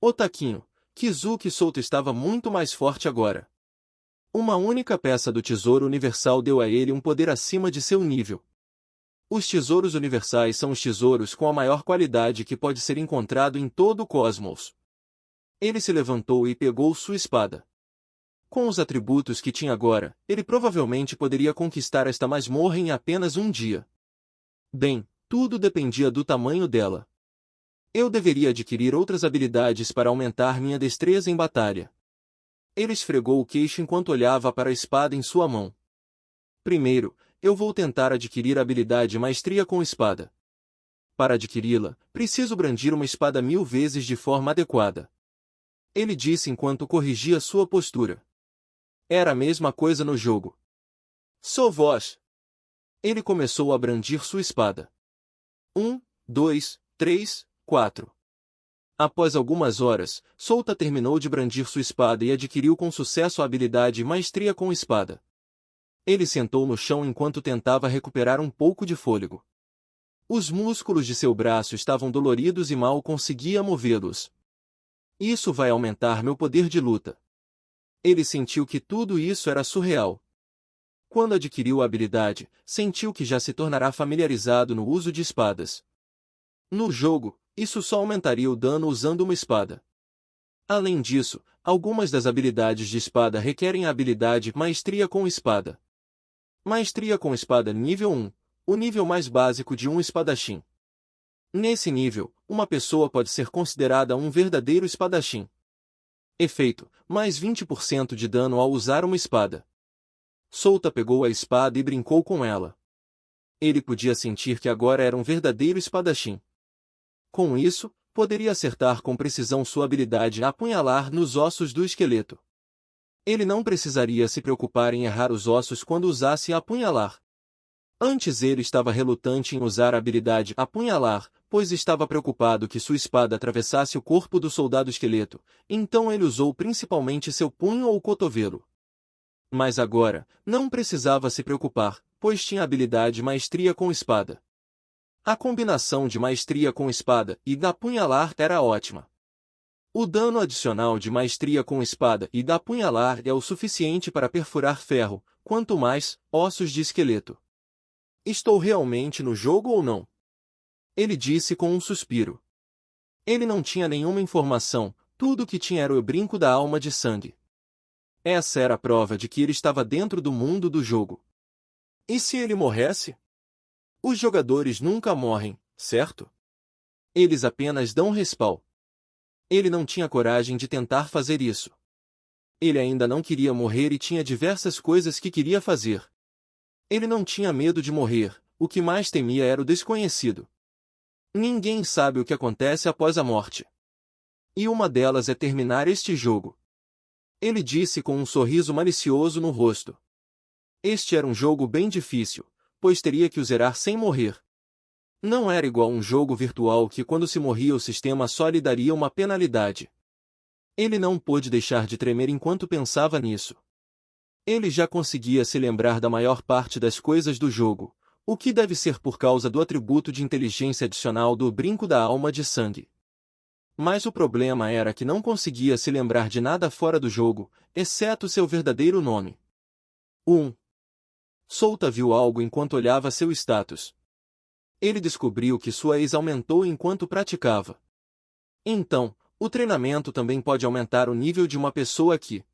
Otaquinho, Kizuki Souto estava muito mais forte agora. Uma única peça do Tesouro Universal deu a ele um poder acima de seu nível. Os tesouros universais são os tesouros com a maior qualidade que pode ser encontrado em todo o cosmos. Ele se levantou e pegou sua espada. Com os atributos que tinha agora, ele provavelmente poderia conquistar esta masmorra em apenas um dia. Bem, tudo dependia do tamanho dela. Eu deveria adquirir outras habilidades para aumentar minha destreza em batalha. Ele esfregou o queixo enquanto olhava para a espada em sua mão. Primeiro, eu vou tentar adquirir a habilidade Maestria com Espada. Para adquiri-la, preciso brandir uma espada 1000 vezes de forma adequada. Ele disse enquanto corrigia sua postura. Era a mesma coisa no jogo. Sou voz. Ele começou a brandir sua espada. 1, 2, 3, 4. Após algumas horas, Souta terminou de brandir sua espada e adquiriu com sucesso a habilidade Maestria com Espada. Ele sentou no chão enquanto tentava recuperar um pouco de fôlego. Os músculos de seu braço estavam doloridos e mal conseguia movê-los. Isso vai aumentar meu poder de luta. Ele sentiu que tudo isso era surreal. Quando adquiriu a habilidade, sentiu que já se tornará familiarizado no uso de espadas. No jogo, isso só aumentaria o dano usando uma espada. Além disso, algumas das habilidades de espada requerem a habilidade Maestria com Espada. Maestria com Espada nível 1, o nível mais básico de um espadachim. Nesse nível, uma pessoa pode ser considerada um verdadeiro espadachim. Efeito, mais 20% de dano ao usar uma espada. Souta pegou a espada e brincou com ela. Ele podia sentir que agora era um verdadeiro espadachim. Com isso, poderia acertar com precisão sua habilidade Apunhalar nos ossos do esqueleto. Ele não precisaria se preocupar em errar os ossos quando usasse Apunhalar. Antes ele estava relutante em usar a habilidade Apunhalar, pois estava preocupado que sua espada atravessasse o corpo do soldado esqueleto, então ele usou principalmente seu punho ou cotovelo. Mas agora, não precisava se preocupar, pois tinha a habilidade Maestria com Espada. A combinação de Maestria com Espada e da Apunhalar era ótima. O dano adicional de Maestria com Espada e da Apunhalar é o suficiente para perfurar ferro, quanto mais, ossos de esqueleto. Estou realmente no jogo ou não? Ele disse com um suspiro. Ele não tinha nenhuma informação, tudo o que tinha era o brinco da alma de sangue. Essa era a prova de que ele estava dentro do mundo do jogo. E se ele morresse? Os jogadores nunca morrem, certo? Eles apenas dão respawn. Ele não tinha coragem de tentar fazer isso. Ele ainda não queria morrer e tinha diversas coisas que queria fazer. Ele não tinha medo de morrer, o que mais temia era o desconhecido. Ninguém sabe o que acontece após a morte. E uma delas é terminar este jogo. Ele disse com um sorriso malicioso no rosto. Este era um jogo bem difícil, pois teria que o zerar sem morrer. Não era igual a um jogo virtual que quando se morria o sistema só lhe daria uma penalidade. Ele não pôde deixar de tremer enquanto pensava nisso. Ele já conseguia se lembrar da maior parte das coisas do jogo, o que deve ser por causa do atributo de inteligência adicional do brinco da alma de sangue. Mas o problema era que não conseguia se lembrar de nada fora do jogo, exceto seu verdadeiro nome. 1. Souta viu algo enquanto olhava seu status. Ele descobriu que sua ex aumentou enquanto praticava. Então, o treinamento também pode aumentar o nível de uma pessoa aqui.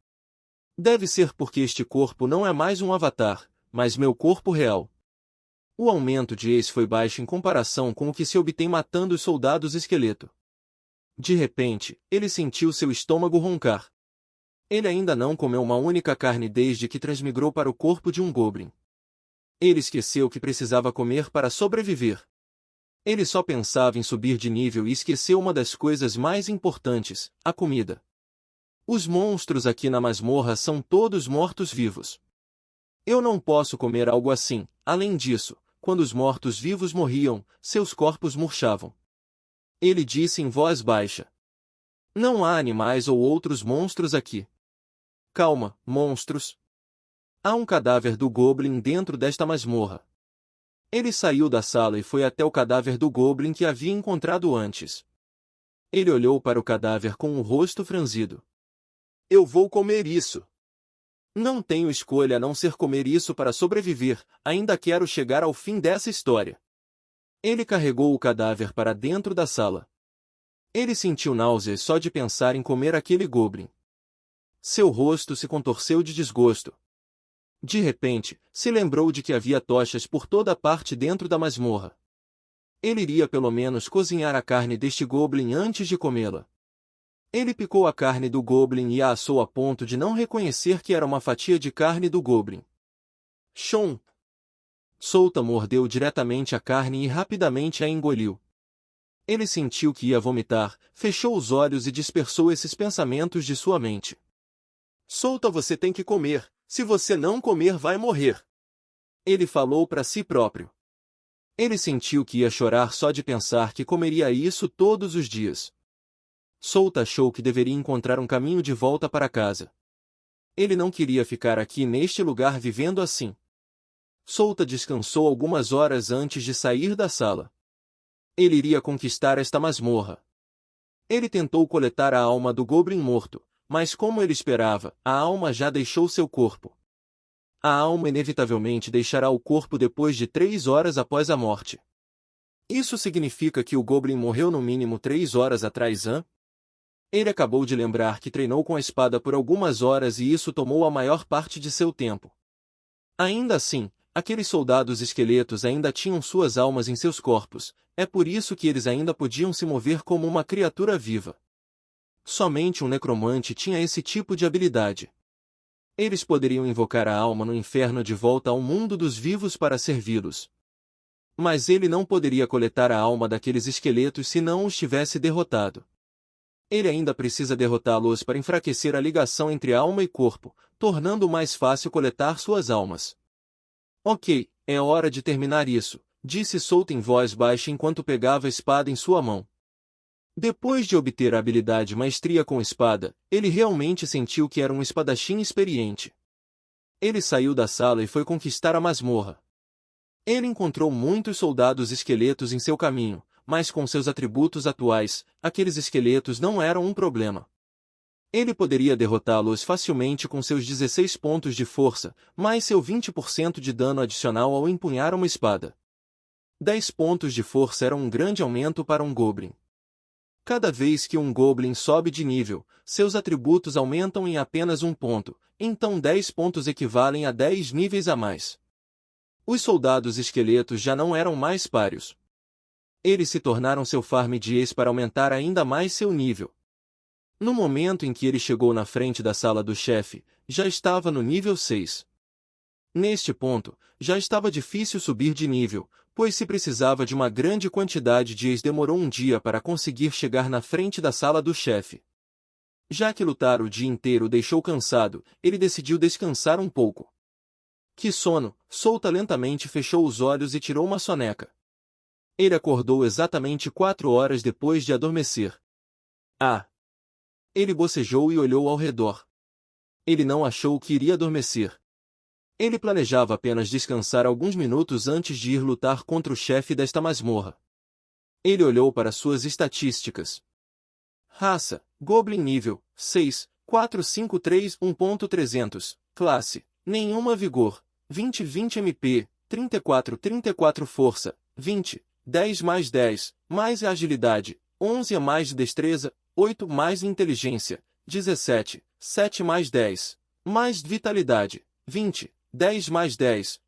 Deve ser porque este corpo não é mais um avatar, mas meu corpo real. O aumento de ex foi baixo em comparação com o que se obtém matando os soldados esqueleto. De repente, ele sentiu seu estômago roncar. Ele ainda não comeu uma única carne desde que transmigrou para o corpo de um goblin. Ele esqueceu que precisava comer para sobreviver. Ele só pensava em subir de nível e esqueceu uma das coisas mais importantes, a comida. Os monstros aqui na masmorra são todos mortos-vivos. Eu não posso comer algo assim. Além disso, quando os mortos-vivos morriam, seus corpos murchavam. Ele disse em voz baixa. Não há animais ou outros monstros aqui. Calma, monstros. Há um cadáver do Goblin dentro desta masmorra. Ele saiu da sala e foi até o cadáver do Goblin que havia encontrado antes. Ele olhou para o cadáver com o rosto franzido. Eu vou comer isso. Não tenho escolha a não ser comer isso para sobreviver, ainda quero chegar ao fim dessa história. Ele carregou o cadáver para dentro da sala. Ele sentiu náuseas só de pensar em comer aquele goblin. Seu rosto se contorceu de desgosto. De repente, se lembrou de que havia tochas por toda parte dentro da masmorra. Ele iria pelo menos cozinhar a carne deste goblin antes de comê-la. Ele picou a carne do goblin e a assou a ponto de não reconhecer que era uma fatia de carne do goblin. Chom! Solta mordeu diretamente a carne e rapidamente a engoliu. Ele sentiu que ia vomitar, fechou os olhos e dispersou esses pensamentos de sua mente. Solta, você tem que comer, se você não comer vai morrer. Ele falou para si próprio. Ele sentiu que ia chorar só de pensar que comeria isso todos os dias. Solta achou que deveria encontrar um caminho de volta para casa. Ele não queria ficar aqui neste lugar vivendo assim. Solta descansou algumas horas antes de sair da sala. Ele iria conquistar esta masmorra. Ele tentou coletar a alma do goblin morto, mas como ele esperava, a alma já deixou seu corpo. A alma inevitavelmente deixará o corpo depois de 3 horas após a morte. Isso significa que o goblin morreu no mínimo 3 horas atrás, hã? Ele acabou de lembrar que treinou com a espada por algumas horas e isso tomou a maior parte de seu tempo. Ainda assim, aqueles soldados esqueletos ainda tinham suas almas em seus corpos, é por isso que eles ainda podiam se mover como uma criatura viva. Somente um necromante tinha esse tipo de habilidade. Eles poderiam invocar a alma no inferno de volta ao mundo dos vivos para servi-los. Mas ele não poderia coletar a alma daqueles esqueletos se não os tivesse derrotado. Ele ainda precisa derrotá-los para enfraquecer a ligação entre alma e corpo, tornando mais fácil coletar suas almas. Ok, é hora de terminar isso, disse Solta em voz baixa enquanto pegava a espada em sua mão. Depois de obter a habilidade maestria com espada, ele realmente sentiu que era um espadachim experiente. Ele saiu da sala e foi conquistar a masmorra. Ele encontrou muitos soldados esqueletos em seu caminho, mas com seus atributos atuais, aqueles esqueletos não eram um problema. Ele poderia derrotá-los facilmente com seus 16 pontos de força, mais seu 20% de dano adicional ao empunhar uma espada. 10 pontos de força eram um grande aumento para um goblin. Cada vez que um goblin sobe de nível, seus atributos aumentam em apenas 1 ponto, então 10 pontos equivalem a 10 níveis a mais. Os soldados esqueletos já não eram mais páreos. Eles se tornaram seu farm dias para aumentar ainda mais seu nível. No momento em que ele chegou na frente da sala do chefe, já estava no nível 6. Neste ponto, já estava difícil subir de nível, pois se precisava de uma grande quantidade de Is demorou um dia para conseguir chegar na frente da sala do chefe. Já que lutar o dia inteiro o deixou cansado, ele decidiu descansar um pouco. Que sono! Solta lentamente fechou os olhos e tirou uma soneca. Ele acordou exatamente 4 horas depois de adormecer. Ah! Ele bocejou e olhou ao redor. Ele não achou que iria adormecer. Ele planejava apenas descansar alguns minutos antes de ir lutar contra o chefe desta masmorra. Ele olhou para suas estatísticas. Raça, Goblin nível, 6, 453 1.300, classe, nenhuma vigor, 20 MP, 34 força, 20, 10 mais agilidade, 11 a mais de destreza, 8 mais inteligência, 17, 7 mais vitalidade, 20, 10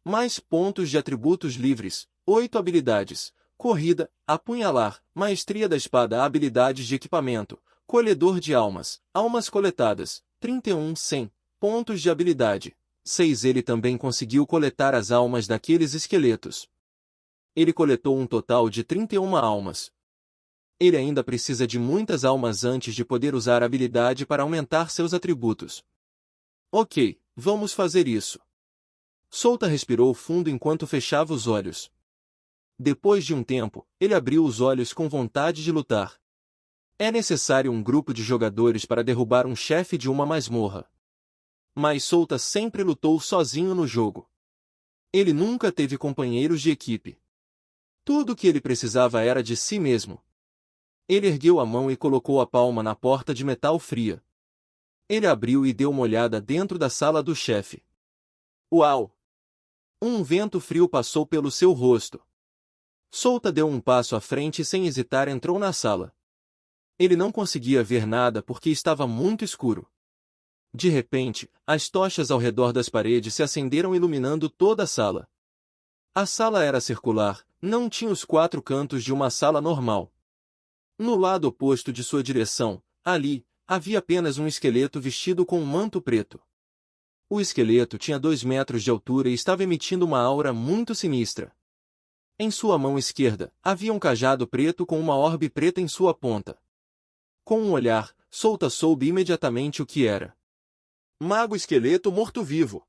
mais pontos de atributos livres, 8 habilidades, corrida, apunhalar, maestria da espada, habilidades de equipamento, colhedor de almas, almas coletadas, 100 pontos de habilidade. 6 Ele também conseguiu coletar as almas daqueles esqueletos. Ele coletou um total de 31 almas. Ele ainda precisa de muitas almas antes de poder usar a habilidade para aumentar seus atributos. Ok, vamos fazer isso. Solta respirou fundo enquanto fechava os olhos. Depois de um tempo, ele abriu os olhos com vontade de lutar. É necessário um grupo de jogadores para derrubar um chefe de uma masmorra. Mas Solta sempre lutou sozinho no jogo. Ele nunca teve companheiros de equipe. Tudo o que ele precisava era de si mesmo. Ele ergueu a mão e colocou a palma na porta de metal fria. Ele abriu e deu uma olhada dentro da sala do chefe. Uau! Um vento frio passou pelo seu rosto. Solta deu um passo à frente e sem hesitar entrou na sala. Ele não conseguia ver nada porque estava muito escuro. De repente, as tochas ao redor das paredes se acenderam iluminando toda a sala. A sala era circular, não tinha os 4 cantos de uma sala normal. No lado oposto de sua direção, ali, havia apenas um esqueleto vestido com um manto preto. O esqueleto tinha 2 metros de altura e estava emitindo uma aura muito sinistra. Em sua mão esquerda, havia um cajado preto com uma orbe preta em sua ponta. Com um olhar, Solta soube imediatamente o que era. Mago esqueleto morto-vivo.